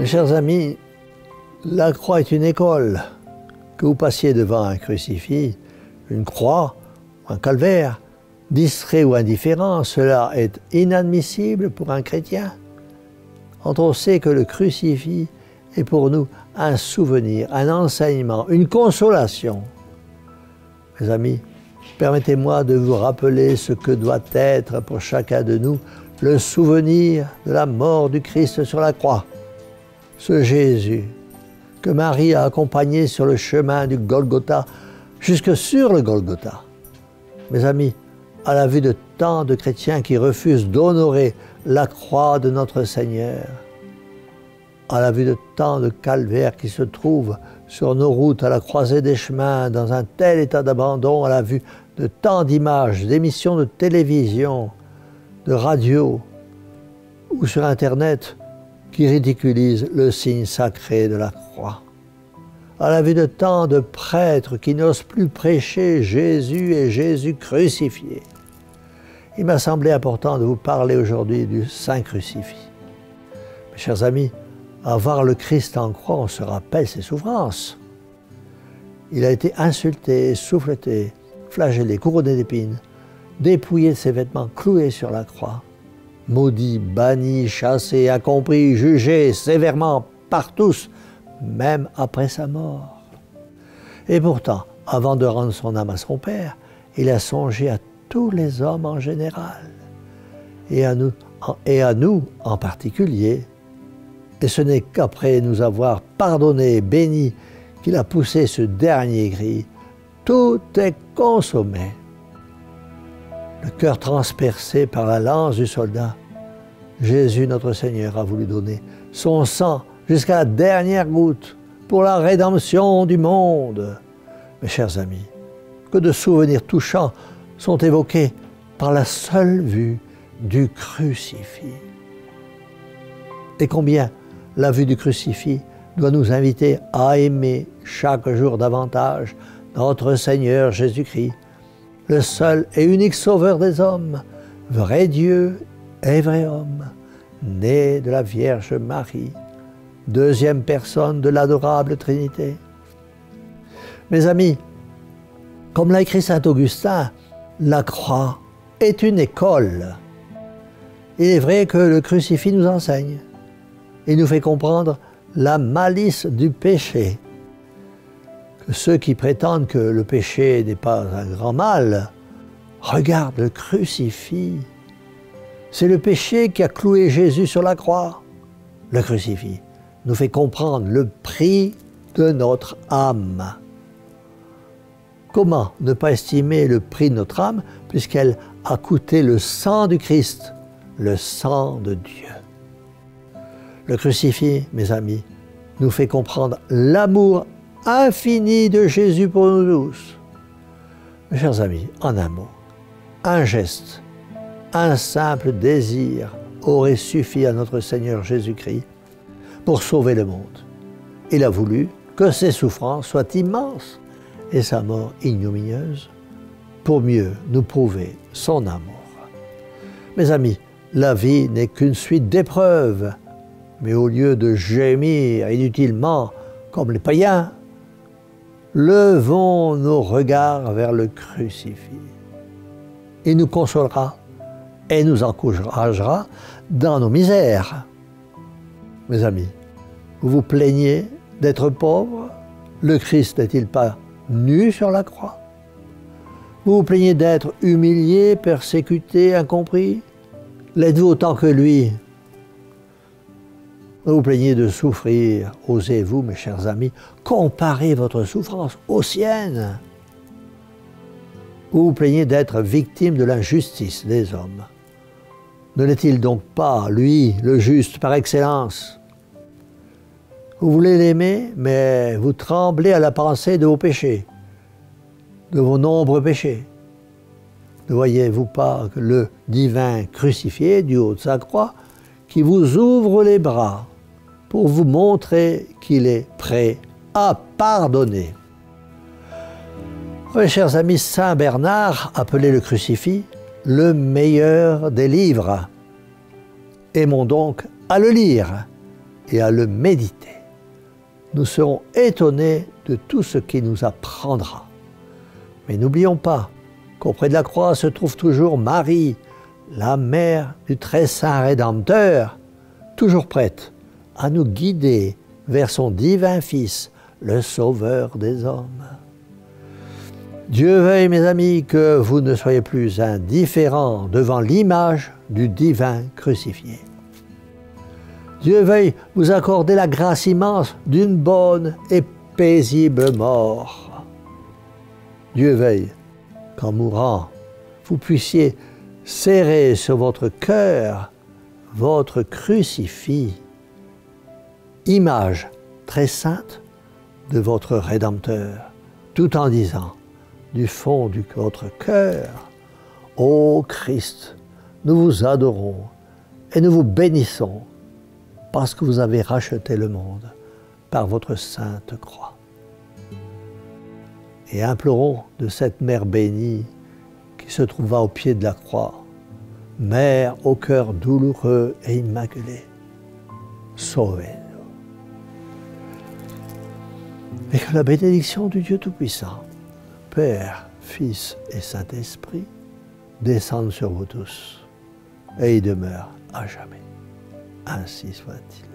Mes chers amis, la croix est une école. Que vous passiez devant un crucifix, une croix, un calvaire, distrait ou indifférent, cela est inadmissible pour un chrétien. Quand on sait que le crucifix est pour nous un souvenir, un enseignement, une consolation. Mes amis, permettez-moi de vous rappeler ce que doit être pour chacun de nous le souvenir de la mort du Christ sur la croix. Ce Jésus que Marie a accompagné sur le chemin du Golgotha, jusque sur le Golgotha. Mes amis, à la vue de tant de chrétiens qui refusent d'honorer la croix de notre Seigneur, à la vue de tant de calvaires qui se trouvent sur nos routes à la croisée des chemins, dans un tel état d'abandon, à la vue de tant d'images, d'émissions de télévision, de radio ou sur Internet qui ridiculisent le signe sacré de la croix. À la vue de tant de prêtres qui n'osent plus prêcher Jésus et Jésus crucifié, il m'a semblé important de vous parler aujourd'hui du Saint Crucifix. Mes chers amis, à voir le Christ en croix, on se rappelle ses souffrances. Il a été insulté, souffleté, flagellé, couronné d'épines, dépouillé de ses vêtements, cloué sur la croix, maudit, banni, chassé, incompris, jugé sévèrement par tous, même après sa mort. Et pourtant, avant de rendre son âme à son Père, il a songé à tous les hommes en général, et à nous en particulier. Et ce n'est qu'après nous avoir pardonné et bénis qu'il a poussé ce dernier cri « Tout est consommé ». Le cœur transpercé par la lance du soldat, Jésus notre Seigneur a voulu donner son sang jusqu'à la dernière goutte pour la rédemption du monde. Mes chers amis, que de souvenirs touchants sont évoqués par la seule vue du crucifix. Et combien la vue du crucifix doit nous inviter à aimer chaque jour davantage notre Seigneur Jésus-Christ, le seul et unique Sauveur des hommes, vrai Dieu et vrai homme, né de la Vierge Marie, deuxième personne de l'adorable Trinité. Mes amis, comme l'a écrit saint Augustin, la croix est une école. Il est vrai que le crucifix nous enseigne. Il nous fait comprendre la malice du péché. Que ceux qui prétendent que le péché n'est pas un grand mal, regardent le crucifix. C'est le péché qui a cloué Jésus sur la croix. Le crucifix nous fait comprendre le prix de notre âme. Comment ne pas estimer le prix de notre âme puisqu'elle a coûté le sang du Christ, le sang de Dieu. Le crucifix, mes amis, nous fait comprendre l'amour infini de Jésus pour nous tous. Mes chers amis, en un mot, un geste, un simple désir aurait suffi à notre Seigneur Jésus-Christ pour sauver le monde. Il a voulu que ses souffrances soient immenses et sa mort ignominieuse pour mieux nous prouver son amour. Mes amis, la vie n'est qu'une suite d'épreuves, mais au lieu de gémir inutilement comme les païens, levons nos regards vers le crucifix. Il nous consolera et nous encouragera dans nos misères. Mes amis, vous vous plaignez d'être pauvre? Le Christ n'est-il pas nu sur la croix? Vous vous plaignez d'être humilié, persécuté, incompris? L'êtes-vous autant que lui? Vous vous plaignez de souffrir? Osez-vous, mes chers amis, comparer votre souffrance aux siennes? Vous vous plaignez d'être victime de l'injustice des hommes? Ne l'est-il donc pas, lui, le juste par excellence? Vous voulez l'aimer, mais vous tremblez à la pensée de vos péchés, de vos nombreux péchés. Ne voyez-vous pas que le divin crucifié du haut de sa croix qui vous ouvre les bras pour vous montrer qu'il est prêt à pardonner? Mes chers amis, saint Bernard appelait le crucifix le meilleur des livres. Aimons donc à le lire et à le méditer. Nous serons étonnés de tout ce qu'il nous apprendra. Mais n'oublions pas qu'auprès de la croix se trouve toujours Marie, la mère du très saint Rédempteur, toujours prête à nous guider vers son divin Fils, le Sauveur des hommes. Dieu veuille, mes amis, que vous ne soyez plus indifférents devant l'image du divin crucifié. Dieu veuille vous accorder la grâce immense d'une bonne et paisible mort. Dieu veuille qu'en mourant, vous puissiez serrer sur votre cœur votre crucifix, image très sainte de votre Rédempteur, tout en disant du fond de votre cœur, « Ô Christ, nous vous adorons et nous vous bénissons parce que vous avez racheté le monde par votre sainte croix. » Et implorons de cette Mère bénie qui se trouva au pied de la croix, Mère au cœur douloureux et immaculé, sauvez-nous. Et que la bénédiction du Dieu Tout-Puissant, Père, Fils et Saint-Esprit, descende sur vous tous et y demeure à jamais. Ainsi soit-il.